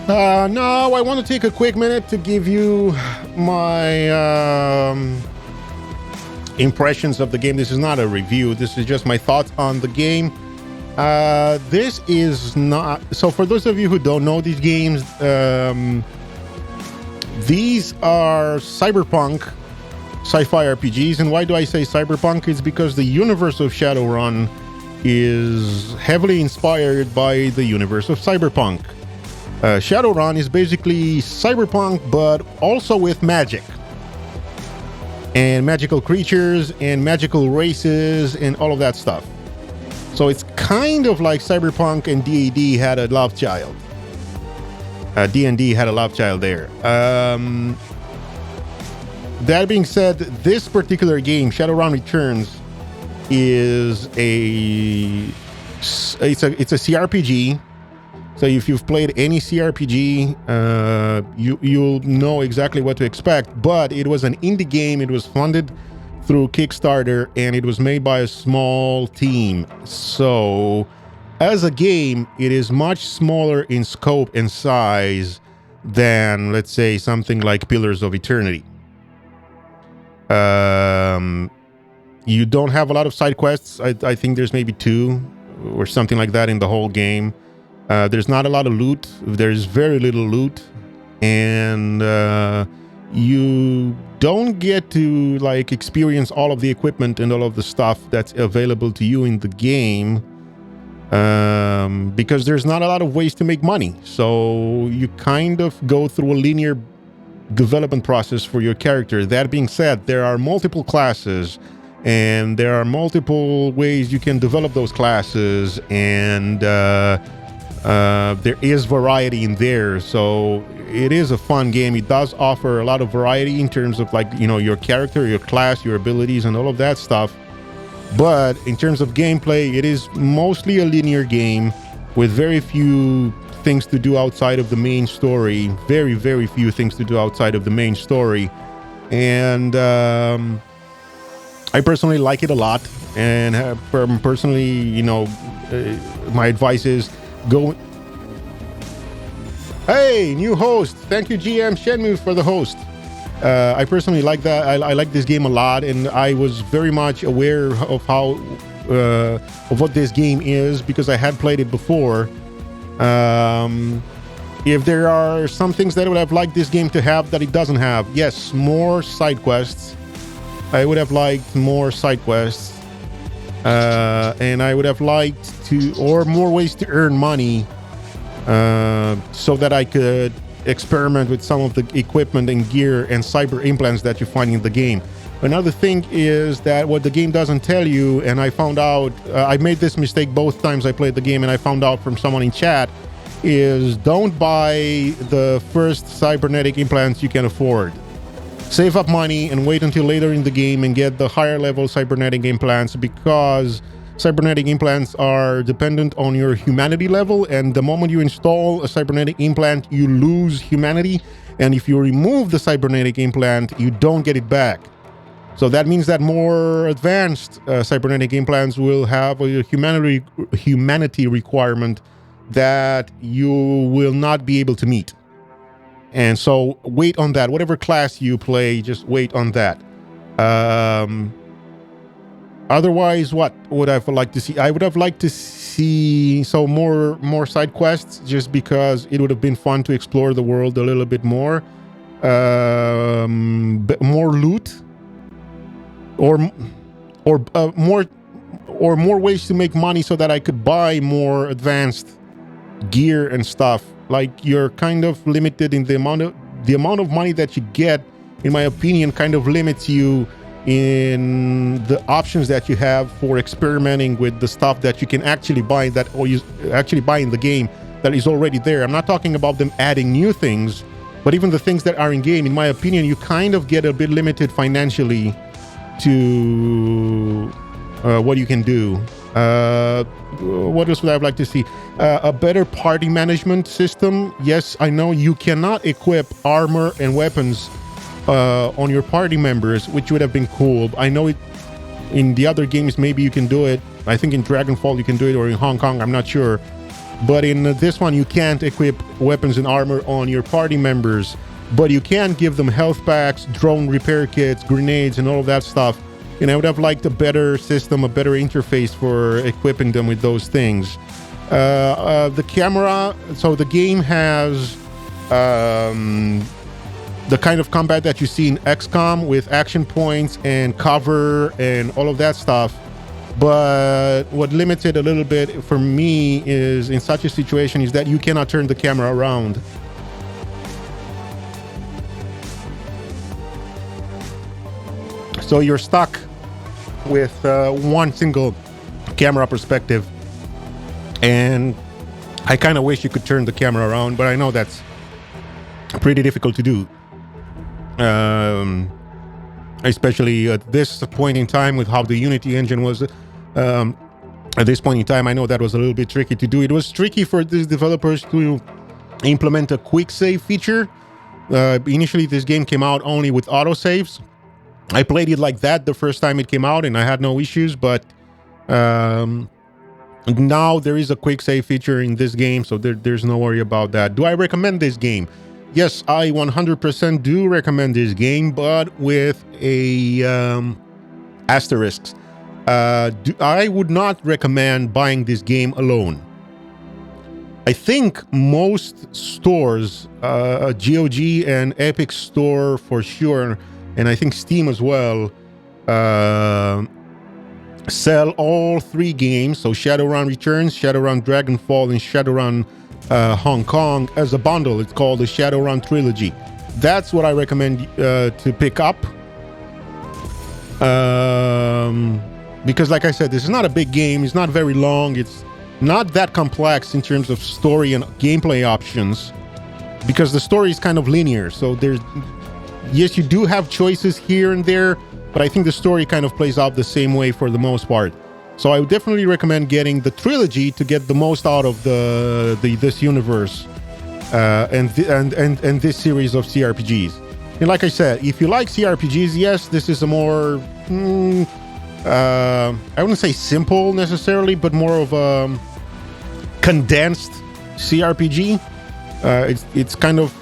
No, I want to take a quick minute to give you my impressions of the game. This is not a review. This is just my thoughts on the game. This is not... So for those of you who don't know these games, these are cyberpunk sci-fi RPGs. And why do I say cyberpunk? It's because the universe of Shadowrun is heavily inspired by the universe of cyberpunk. Shadowrun is basically cyberpunk, but also with magic and magical creatures and magical races and all of that stuff. So it's kind of like cyberpunk and D&D had a love child. D&D had a love child there. That being said, this particular game, Shadowrun Returns, is it's a CRPG. So if you've played any CRPG, you'll know exactly what to expect. But it was an indie game. It was funded through Kickstarter, and it was made by a small team. So as a game, it is much smaller in scope and size than, let's say, something like Pillars of Eternity. You don't have a lot of side quests. I think there's maybe 2 or something like that in the whole game. There's not a lot of loot. There's very little loot, and you don't get to like experience all of the equipment and all of the stuff that's available to you in the game, because there's not a lot of ways to make money. So you kind of go through a linear development process for your character. That being said, there are multiple classes, and there are multiple ways you can develop those classes, and there is variety in there. So it is a fun game. It does offer a lot of variety in terms of, like, you know, your character, your class, your abilities, and all of that stuff. But in terms of gameplay, it is mostly a linear game with very few things to do outside of the main story. Very, very few things to do outside of the main story. And I personally like it a lot. And personally, you know, my advice is go... Hey, new host. Thank you, GM Shenmue, for the host. I personally like that. I like this game a lot, and I was very much aware of how of what this game is because I had played it before. If there are some things that I would have liked this game to have that it doesn't have, yes, more side quests. I would have liked more side quests, and I would have liked or more ways to earn money, so that I could experiment with some of the equipment and gear and cyber implants that you find in the game. Another thing is that what the game doesn't tell you, and I found out, I made this mistake both times I played the game, and I found out from someone in chat, is don't buy the first cybernetic implants you can afford. Save up money and wait until later in the game and get the higher level cybernetic implants, because cybernetic implants are dependent on your humanity level, and the moment you install a cybernetic implant, you lose humanity, and if you remove the cybernetic implant, you don't get it back. So that means that more advanced cybernetic implants will have a humanity requirement that you will not be able to meet. And so wait on that. Whatever class you play, just wait on that. Otherwise, what would I have liked to see? I would have liked to see more side quests, just because it would have been fun to explore the world a little bit more. More loot, or more ways to make money so that I could buy more advanced gear and stuff. Like, you're kind of limited in the amount of money that you get. In my opinion, kind of limits you in the options that you have for experimenting with the stuff that you can actually buy, or you actually buy in the game that is already there. I'm not talking about them adding new things, but even the things that are in game, in my opinion, you kind of get a bit limited financially to what you can do. What else would I like to see? A better party management system. Yes, I know you cannot equip armor and weapons on your party members, which would have been cool. I know it in the other games, maybe you can do it. I think in Dragonfall you can do it, or in Hong Kong, I'm not sure. But in this one, you can't equip weapons and armor on your party members, but you can give them health packs, drone repair kits, grenades, and all of that stuff. And I would have liked a better system, a better interface for equipping them with those things. The camera, so the game has the kind of combat that you see in XCOM with action points and cover and all of that stuff. But what limited a little bit for me is in such a situation is that you cannot turn the camera around. So you're stuck with one single camera perspective. And I kind of wish you could turn the camera around, but I know that's pretty difficult to do. Especially at this point in time with how the Unity engine was. At this point in time, I know that was a little bit tricky to do. It was tricky for these developers to implement a quick save feature. Initially, this game came out only with autosaves. I played it like that the first time it came out, and I had no issues, but now there is a quick save feature in this game, so there's no worry about that. Do I recommend this game? Yes, I 100% do recommend this game, but with a asterisk. I would not recommend buying this game alone. I think most stores, GOG and Epic Store for sure, and I think Steam as well, sell all three games, so Shadowrun Returns, Shadowrun Dragonfall, and Shadowrun Hong Kong as a bundle. It's called the Shadowrun Trilogy. That's what I recommend to pick up. Because like I said, this is not a big game. It's not very long. It's not that complex in terms of story and gameplay options, because the story is kind of linear. So there's, yes, you do have choices here and there, but I think the story kind of plays out the same way for the most part. So I would definitely recommend getting the trilogy to get the most out of this universe and this series of CRPGs. And like I said, if you like CRPGs, yes, this is a more I wouldn't say simple necessarily, but more of a condensed CRPG. It's kind of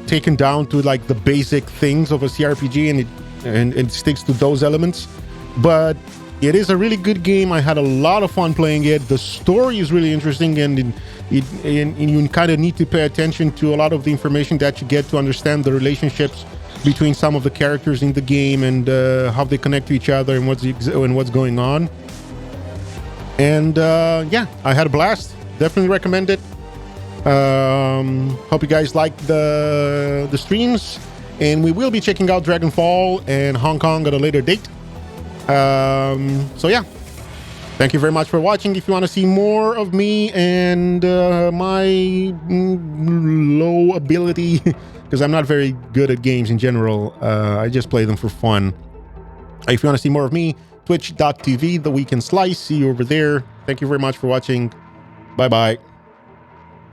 taken down to like the basic things of a CRPG, and it sticks to those elements. But it is a really good game. I had a lot of fun playing it. The story is really interesting, and you kind of need to pay attention to a lot of the information that you get to understand the relationships between some of the characters in the game and how they connect to each other and what's going on. And yeah, I had a blast. Definitely recommend it. Hope you guys liked the streams, and we will be checking out Dragonfall and Hong Kong at a later date. So yeah, thank you very much for watching. If you want to see more of me and my low ability, because I'm not very good at games in general, I just play them for fun. If you want to see more of me, twitch.tv, The Weekend Slice. See you over there. Thank you very much for watching. Bye bye.